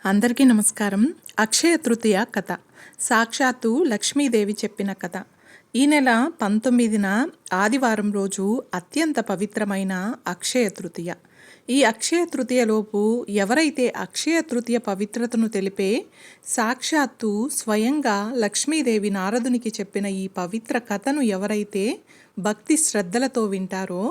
అందరికీ నమస్కారం. అక్షయ తృతీయ కథ సాక్షాత్తు లక్ష్మీదేవి చెప్పిన కథ. ఈ నెల 19న ఆదివారం రోజు అత్యంత పవిత్రమైన అక్షయ తృతీయ. ఈ అక్షయ తృతీయలోపు ఎవరైతే అక్షయ తృతీయ పవిత్రతను తెలిపే సాక్షాత్తు స్వయంగా లక్ష్మీదేవి నారదునికి చెప్పిన ఈ పవిత్ర కథను ఎవరైతే భక్తి శ్రద్ధలతో వింటారో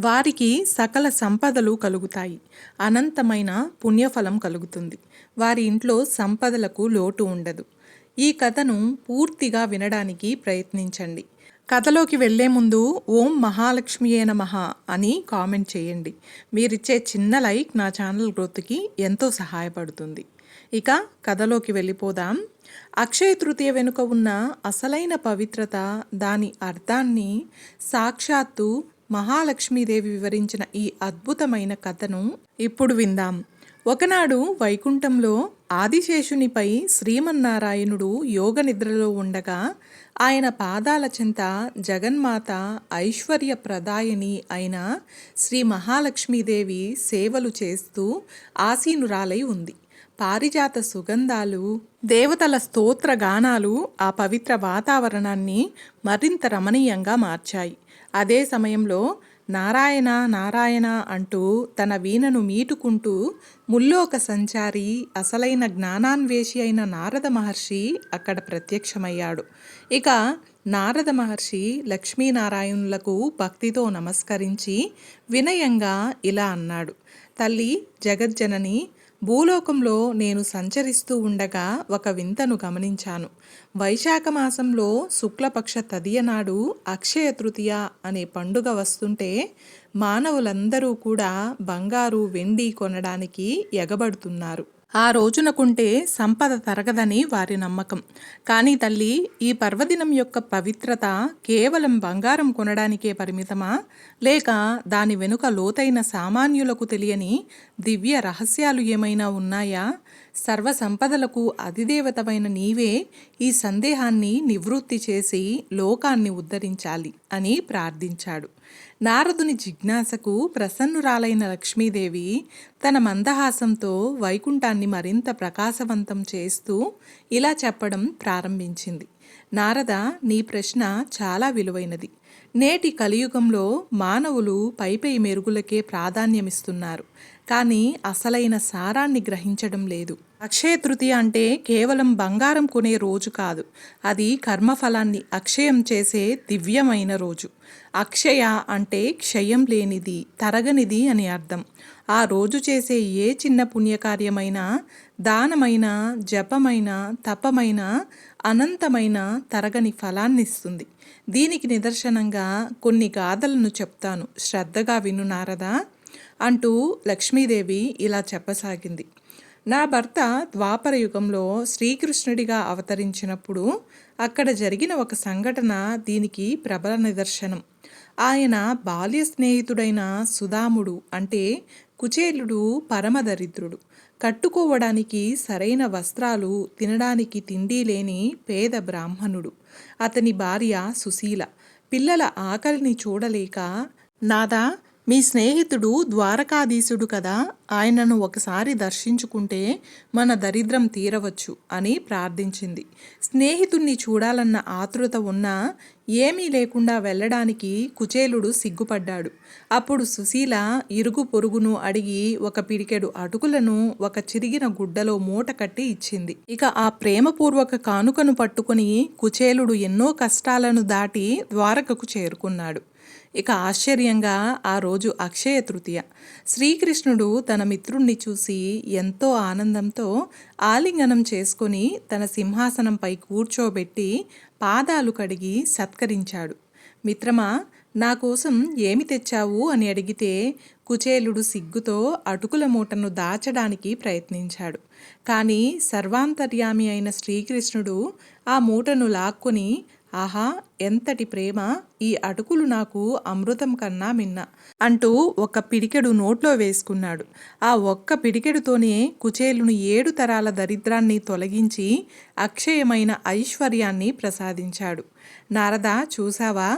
వారికి సకల సంపదలు కలుగుతాయి, అనంతమైన పుణ్యఫలం కలుగుతుంది. వారి ఇంట్లో సంపదలకు లోటు ఉండదు. ఈ కథను పూర్తిగా వినడానికి ప్రయత్నించండి. కథలోకి వెళ్లే ముందు ఓం మహాలక్ష్మియే నమః అని కామెంట్ చేయండి. మీరిచ్చే చిన్న లైక్ నా ఛానల్ గ్రోత్కి ఎంతో సహాయపడుతుంది. ఇక కథలోకి వెళ్ళిపోదాం. అక్షయ తృతీయ వెనుక ఉన్న అసలైన పవిత్రత, దాని అర్థాన్ని సాక్షాత్తు మహాలక్ష్మీదేవి వివరించిన ఈ అద్భుతమైన కథను ఇప్పుడు విందాం. ఒకనాడు వైకుంఠంలో ఆదిశేషునిపై శ్రీమన్నారాయణుడు యోగ నిద్రలో ఉండగా ఆయన పాదాల చెంత జగన్మాత ఐశ్వర్య ప్రదాయని అయిన శ్రీ మహాలక్ష్మీదేవి సేవలు చేస్తూ ఆసీనురాలై ఉంది. పారిజాత సుగంధాలు, దేవతల స్తోత్ర గానాలు ఆ పవిత్ర వాతావరణాన్ని మరింత రమణీయంగా మార్చాయి. అదే సమయంలో నారాయణ నారాయణ అంటూ తన వీణను మీటుకుంటూ ముల్లోక సంచారి, అసలైన జ్ఞానాన్వేషి అయిన నారద మహర్షి అక్కడ ప్రత్యక్షమయ్యాడు. ఇక నారద మహర్షి లక్ష్మీనారాయణులకు భక్తితో నమస్కరించి వినయంగా ఇలా అన్నాడు. తల్లి జగజ్జనని, భూలోకంలో నేను సంచరిస్తూ ఉండగా ఒక వింతను గమనించాను. వైశాఖ మాసంలో శుక్లపక్ష తదియనాడు అక్షయ తృతీయ అనే పండుగ వస్తుంటే మానవులందరూ కూడా బంగారు, వెండి కొనడానికి ఎగబడుతున్నారు. ఆ రోజున కొంటే సంపద తరగదని వారి నమ్మకం. కానీ తల్లి, ఈ పర్వదినం యొక్క పవిత్రత కేవలం బంగారం కొనడానికే పరిమితమా, లేక దాని వెనుక లోతైన సామాన్యులకు తెలియని దివ్య రహస్యాలు ఏమైనా ఉన్నాయా? సర్వ సంపదలకు అధిదేవతమైన నీవే ఈ సందేహాన్ని నివృత్తి చేసి లోకాన్ని ఉద్ధరించాలి అని ప్రార్థించాడు. నారదుని జిజ్ఞాసకు ప్రసన్నురాలైన లక్ష్మీదేవి తన మందహాసంతో వైకుంఠాన్ని మరింత ప్రకాశవంతం చేస్తూ ఇలా చెప్పడం ప్రారంభించింది. నారద, నీ ప్రశ్న చాలా విలువైనది. నేటి కలియుగంలో మానవులు పైపై మెరుగులకే ప్రాధాన్యమిస్తున్నారు, కానీ అసలైన సారాన్ని గ్రహించడం లేదు. అక్షయ తృతీయ అంటే కేవలం బంగారం కొనే రోజు కాదు, అది కర్మఫలాన్ని అక్షయం చేసే దివ్యమైన రోజు. అక్షయ అంటే క్షయం లేనిది, తరగనిది అని అర్థం. ఆ రోజు చేసే ఏ చిన్న పుణ్యకార్యమైనా, దానమైన, జపమైన, తపమైన అనంతమైన తరగని ఫలాన్నిస్తుంది. దీనికి నిదర్శనంగా కొన్ని గాథలను చెప్తాను, శ్రద్ధగా విను నారదా అంటూ లక్ష్మీదేవి ఇలా చెప్పసాగింది. నా భర్త ద్వాపర యుగంలో శ్రీకృష్ణుడిగా అవతరించినప్పుడు అక్కడ జరిగిన ఒక సంఘటన దీనికి ప్రబల నిదర్శనం. ఆయన బాల్య స్నేహితుడైన సుదాముడు అంటే కుచేలుడు పరమదరిద్రుడు. కట్టుకోవడానికి సరైన వస్త్రాలు, తినడానికి తిండి లేని పేద బ్రాహ్మణుడు. అతని భార్య సుశీల పిల్లల ఆకలిని చూడలేక, నాదా, మీ స్నేహితుడు ద్వారకాధీశుడు కదా, ఆయనను ఒకసారి దర్శించుకుంటే మన దరిద్రం తీరవచ్చు అని ప్రార్థించింది. స్నేహితుణ్ణి చూడాలన్న ఆతృత ఉన్నా ఏమీ లేకుండా వెళ్ళడానికి కుచేలుడు సిగ్గుపడ్డాడు. అప్పుడు సుశీల ఇరుగు పొరుగును అడిగి ఒక పిడికెడు అటుకులను ఒక చిరిగిన గుడ్డలో మూట కట్టి ఇచ్చింది. ఇక ఆ ప్రేమపూర్వక కానుకను పట్టుకుని కుచేలుడు ఎన్నో కష్టాలను దాటి ద్వారకకు చేరుకున్నాడు. ఇక ఆశ్చర్యంగా ఆ రోజు అక్షయ తృతీయ. శ్రీకృష్ణుడు తన మిత్రుణ్ణి చూసి ఎంతో ఆనందంతో ఆలింగనం చేసుకొని తన సింహాసనంపై కూర్చోబెట్టి పాదాలు కడిగి సత్కరించాడు. మిత్రమా, నా కోసం ఏమి తెచ్చావు అని అడిగితే కుచేలుడు సిగ్గుతో అటుకుల మూటను దాచడానికి ప్రయత్నించాడు. కానీ సర్వాంతర్యామి అయిన శ్రీకృష్ణుడు ఆ మూటను లాక్కొని, ఆహా, ఎంతటి ప్రేమ, ఈ అటుకులు నాకు అమృతం కన్నా మిన్న అంటూ ఒక పిడికెడు నోట్లో వేసుకున్నాడు. ఆ ఒక్క పిడికెడుతోనే కుచేలుని 7 తరాల దరిద్రాన్ని తొలగించి అక్షయమైన ఐశ్వర్యాన్ని ప్రసాదించాడు. నారద, చూసావా,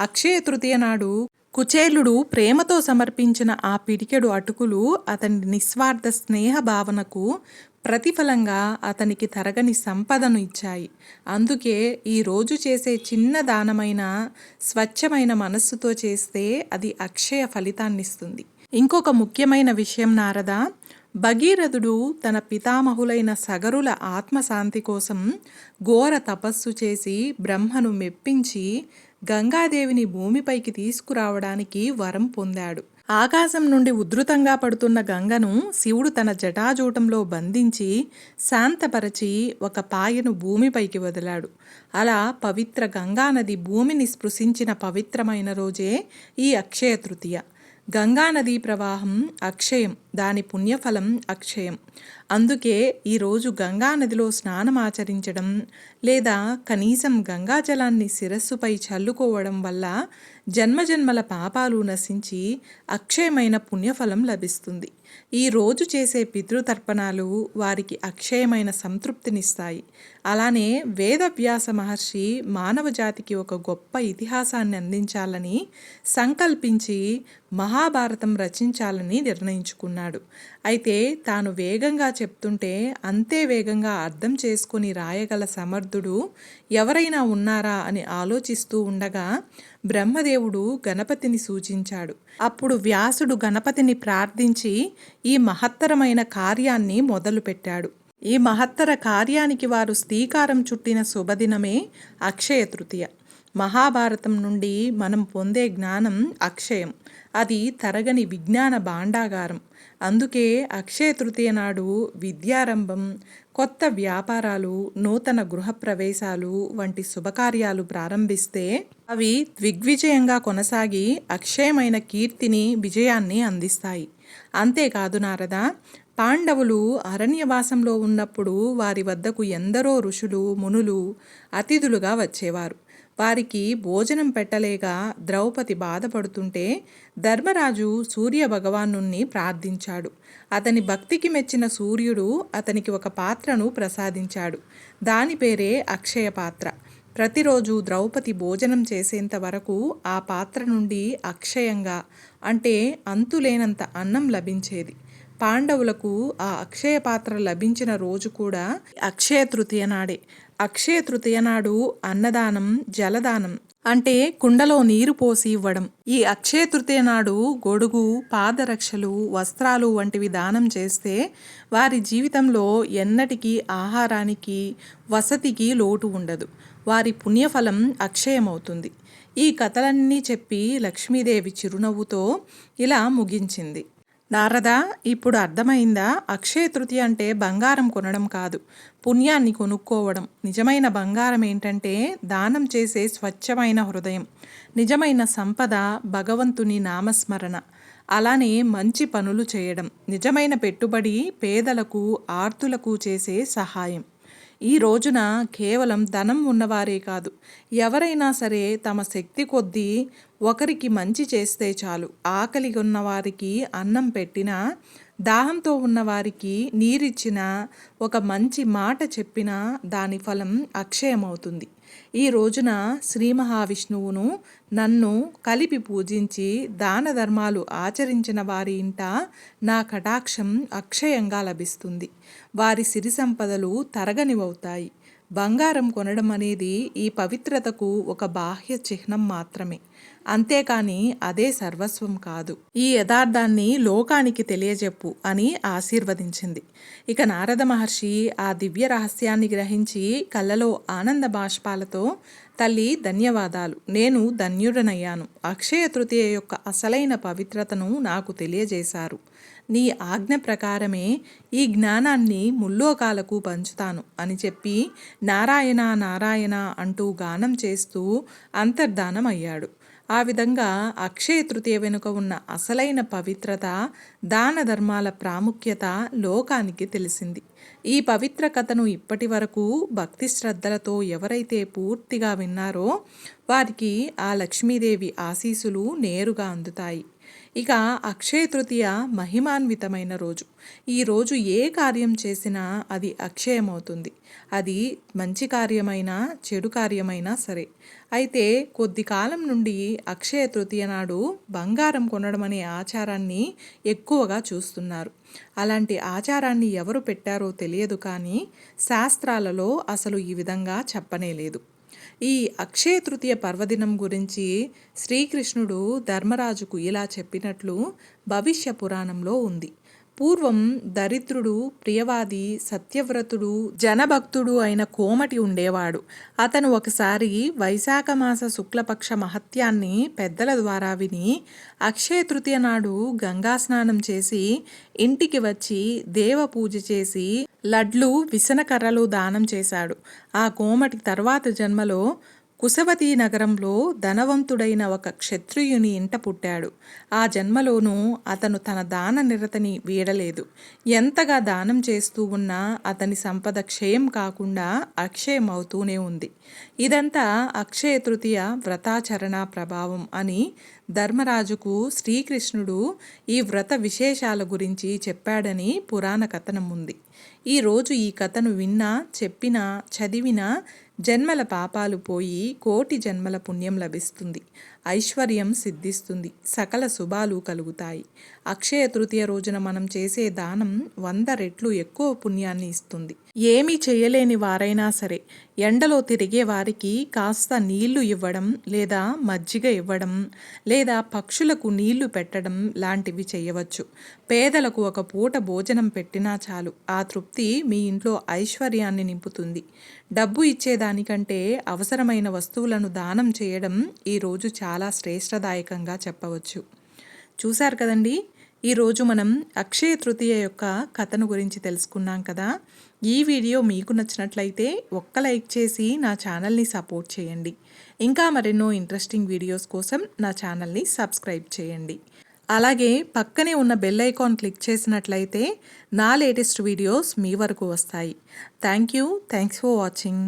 అక్షయ తృతీయ నాడు కుచేలుడు ప్రేమతో సమర్పించిన ఆ పిడికెడు అటుకులు అతని నిస్వార్థ స్నేహ భావనకు ప్రతిఫలంగా అతనికి తరగని సంపదను ఇచ్చాయి. అందుకే ఈరోజు చేసే చిన్న దానమైన స్వచ్ఛమైన మనస్సుతో చేస్తే అది అక్షయ ఫలితాన్నిస్తుంది. ఇంకొక ముఖ్యమైన విషయం నారదా, భగీరథుడు తన పితామహులైన సగరుల ఆత్మశాంతి కోసం ఘోర తపస్సు చేసి బ్రహ్మను మెప్పించి గంగాదేవిని భూమిపైకి తీసుకురావడానికి వరం పొందాడు. ఆకాశం నుండి ఉధృతంగా పడుతున్న గంగను శివుడు తన జటాజూటంలో బంధించి శాంతపరచి ఒక పాయను భూమిపైకి వదిలాడు. అలా పవిత్ర గంగానది భూమిని స్పృశించిన పవిత్రమైన రోజే ఈ అక్షయ తృతీయ. గంగానదీ ప్రవాహం అక్షయం, దాని పుణ్యఫలం అక్షయం. అందుకే ఈరోజు గంగానదిలో స్నానం ఆచరించడం లేదా కనీసం గంగాజలాన్ని శిరస్సుపై చల్లుకోవడం వల్ల జన్మజన్మల పాపాలు నశించి అక్షయమైన పుణ్యఫలం లభిస్తుంది. ఈరోజు చేసే పితృతర్పణాలు వారికి అక్షయమైన సంతృప్తినిస్తాయి. అలానే వేదవ్యాస మహర్షి మానవ జాతికి ఒక గొప్ప ఇతిహాసాన్ని అందించాలని సంకల్పించి మహాభారతం రచించాలని నిర్ణయించుకున్నాడు. అయితే తాను వేగంగా చెప్తుంటే అంతే వేగంగా అర్థం చేసుకుని రాయగల సమర్థుడు ఎవరైనా ఉన్నారా అని ఆలోచిస్తూ ఉండగా బ్రహ్మదేవుడు గణపతిని సూచించాడు. అప్పుడు వ్యాసుడు గణపతిని ప్రార్థించి ఈ మహత్తరమైన కార్యాన్ని మొదలుపెట్టాడు. ఈ మహత్తర కార్యానికి వారు శ్రీకారం చుట్టిన శుభదినమే అక్షయ తృతీయ. మహాభారతం నుండి మనం పొందే జ్ఞానం అక్షయం, అది తరగని విజ్ఞాన భాండాగారం. అందుకే అక్షయ తృతీయ నాడు విద్యారంభం, కొత్త వ్యాపారాలు, నూతన గృహప్రవేశాలు వంటి శుభకార్యాలు ప్రారంభిస్తే అవి దిగ్విజయంగా కొనసాగి అక్షయమైన కీర్తిని, విజయాన్ని అందిస్తాయి. అంతేకాదు నారదా, పాండవులు అరణ్యవాసంలో ఉన్నప్పుడు వారి వద్దకు ఎందరో ఋషులు, మునులు అతిథులుగా వచ్చేవారు. వారికి భోజనం పెట్టలేక ద్రౌపది బాధపడుతుంటే ధర్మరాజు సూర్య భగవాను ప్రార్థించాడు. అతని భక్తికి మెచ్చిన సూర్యుడు అతనికి ఒక పాత్రను ప్రసాదించాడు. దాని పేరే అక్షయ పాత్ర. ప్రతిరోజు ద్రౌపది భోజనం చేసేంత వరకు ఆ పాత్ర నుండి అక్షయంగా, అంటే అంతులేనంత అన్నం లభించేది. పాండవులకు ఆ అక్షయ పాత్ర లభించిన రోజు కూడా అక్షయ తృతీయ నాడే. అక్షయ తృతీయ నాడు అన్నదానం, జలదానం అంటే కుండలో నీరు పోసి ఇవ్వడం. ఈ అక్షయ తృతీయ నాడు గొడుగు, పాదరక్షలు, వస్త్రాలు వంటివి దానం చేస్తే వారి జీవితంలో ఎన్నటికీ ఆహారానికి, వసతికి లోటు ఉండదు. వారి పుణ్యఫలం అక్షయమవుతుంది. ఈ కథలన్నీ చెప్పి లక్ష్మీదేవి చిరునవ్వుతో ఇలా ముగించింది. నారదా, ఇప్పుడు అర్థమైందా? అక్షయ తృతీయ అంటే బంగారం కొనడం కాదు, పుణ్యాన్ని కొనుక్కోవడం. నిజమైన బంగారం ఏంటంటే దానం చేసే స్వచ్ఛమైన హృదయం. నిజమైన సంపద భగవంతుని నామస్మరణ. అలానే మంచి పనులు చేయడం. నిజమైన పెట్టుబడి పేదలకు, ఆర్తులకు చేసే సహాయం. ఈ రోజున కేవలం ధనం ఉన్నవారే కాదు, ఎవరైనా సరే తమ శక్తి కొద్దీ ఒకరికి మంచి చేస్తే చాలు. ఆకలి ఉన్నవారికి అన్నం పెట్టినా, దాహంతో ఉన్నవారికి నీరిచ్చినా, ఒక మంచి మాట చెప్పినా దాని ఫలం అక్షయమవుతుంది. ఈ రోజున శ్రీ మహావిష్ణువును, నన్ను కలిపి పూజించి దాన ధర్మాలు ఆచరించిన వారి ఇంట నా కటాక్షం అక్షయంగా లభిస్తుంది. వారి సిరి సంపదలు తరగనివవుతాయి. బంగారం కొనడం అనేది ఈ పవిత్రతకు ఒక బాహ్య చిహ్నం మాత్రమే, అంతేకాని అదే సర్వస్వం కాదు. ఈ యథార్థాన్ని లోకానికి తెలియజెప్పు అని ఆశీర్వదించింది. ఇక నారద మహర్షి ఆ దివ్య రహస్యాన్ని గ్రహించి కళ్ళలో ఆనంద బాష్పాలతో, తల్లి ధన్యవాదాలు, నేను ధన్యుడనయ్యాను. అక్షయ తృతీయ యొక్క అసలైన పవిత్రతను నాకు తెలియజేశారు. నీ ఆజ్ఞ ప్రకారమే ఈ జ్ఞానాన్ని ముల్లోకాలకు పంచుతాను అని చెప్పి నారాయణ నారాయణ అంటూ గానం చేస్తూ అంతర్ధానం అయ్యాడు. ఆ విధంగా అక్షయ తృతీయ వెనుక ఉన్న అసలైన పవిత్రత, దాన ధర్మాల ప్రాముఖ్యత లోకానికి తెలిసింది. ఈ పవిత్ర కథను ఇప్పటి వరకు భక్తి శ్రద్ధలతో ఎవరైతే పూర్తిగా విన్నారో వారికి ఆ లక్ష్మీదేవి ఆశీస్సులు నేరుగా అందుతాయి. ఇక అక్షయ తృతీయ మహిమాన్వితమైన రోజు. ఈ రోజు ఏ కార్యం చేసినా అది అక్షయమవుతుంది. అది మంచి కార్యమైనా చెడు కార్యమైనా సరే. అయితే కొద్ది కాలం నుండి అక్షయ తృతీయ నాడు బంగారం కొనడం అనే ఆచారాన్ని ఎక్కువగా చూస్తున్నారు. అలాంటి ఆచారాన్ని ఎవరు పెట్టారో తెలియదు, కానీ శాస్త్రాలలో అసలు ఈ విధంగా చెప్పనే లేదు. ఈ అక్షయ తృతీయ పర్వదినం గురించి శ్రీకృష్ణుడు ధర్మరాజుకు ఇలా చెప్పినట్లు భవిష్య పురాణంలో ఉంది. పూర్వం దరిద్రుడు, ప్రియవాది, సత్యవ్రతుడు, జనభక్తుడు అయిన కోమటి ఉండేవాడు. అతను ఒకసారి వైశాఖ మాస శుక్లపక్ష మహత్యాన్ని పెద్దల ద్వారా విని అక్షయ తృతీయ నాడు గంగా స్నానం చేసి ఇంటికి వచ్చి దేవ పూజ చేసి లడ్లు, విసనకర్రలు దానం చేశాడు. ఆ కోమటి తర్వాత జన్మలో కుశవతీ నగరంలో ధనవంతుడైన ఒక క్షత్రియుని ఇంట పుట్టాడు. ఆ జన్మలోనూ అతను తన దాన నిరతని వీడలేదు. ఎంతగా దానం చేస్తూ ఉన్నా అతని సంపద క్షయం కాకుండా అక్షయం అవుతూనే ఉంది. ఇదంతా అక్షయ తృతీయ వ్రతాచరణ ప్రభావం అని ధర్మరాజుకు శ్రీకృష్ణుడు ఈ వ్రత విశేషాల గురించి చెప్పాడని పురాణ కథనం ఉంది. ఈరోజు ఈ కథను విన్నా, చెప్పినా, చదివినా జన్మల పాపాలు పోయి కోటి జన్మల పుణ్యం లభిస్తుంది. ఐశ్వర్యం సిద్ధిస్తుంది. సకల శుభాలు కలుగుతాయి. అక్షయ తృతీయ రోజున మనం చేసే దానం 100 రెట్లు ఎక్కువ పుణ్యాన్ని ఇస్తుంది. ఏమీ చేయలేని వారైనా సరే ఎండలో తిరిగే వారికి కాస్త నీళ్లు ఇవ్వడం, లేదా మజ్జిగ ఇవ్వడం, లేదా పక్షులకు నీళ్లు పెట్టడం లాంటివి చేయవచ్చు. పేదలకు ఒక పూట భోజనం పెట్టినా చాలు. ఆ తృప్తి మీ ఇంట్లో ఐశ్వర్యాన్ని నింపుతుంది. డబ్బు ఇచ్చేదానికంటే అవసరమైన వస్తువులను దానం చేయడం ఈరోజు చాలా శ్రేష్టదాయకంగా చెప్పవచ్చు. చూశారు కదండి, ఈరోజు మనం అక్షయ తృతీయ యొక్క కథను గురించి తెలుసుకున్నాం కదా. ఈ వీడియో మీకు నచ్చినట్లయితే ఒక్క లైక్ చేసి నా ఛానల్ని సపోర్ట్ చేయండి. ఇంకా మరెన్నో ఇంట్రెస్టింగ్ వీడియోస్ కోసం నా ఛానల్ని సబ్స్క్రైబ్ చేయండి. అలాగే పక్కనే ఉన్న బెల్ ఐకాన్ క్లిక్ చేసినట్లయితే నా లేటెస్ట్ వీడియోస్ మీ వరకు వస్తాయి. Thanks for watching.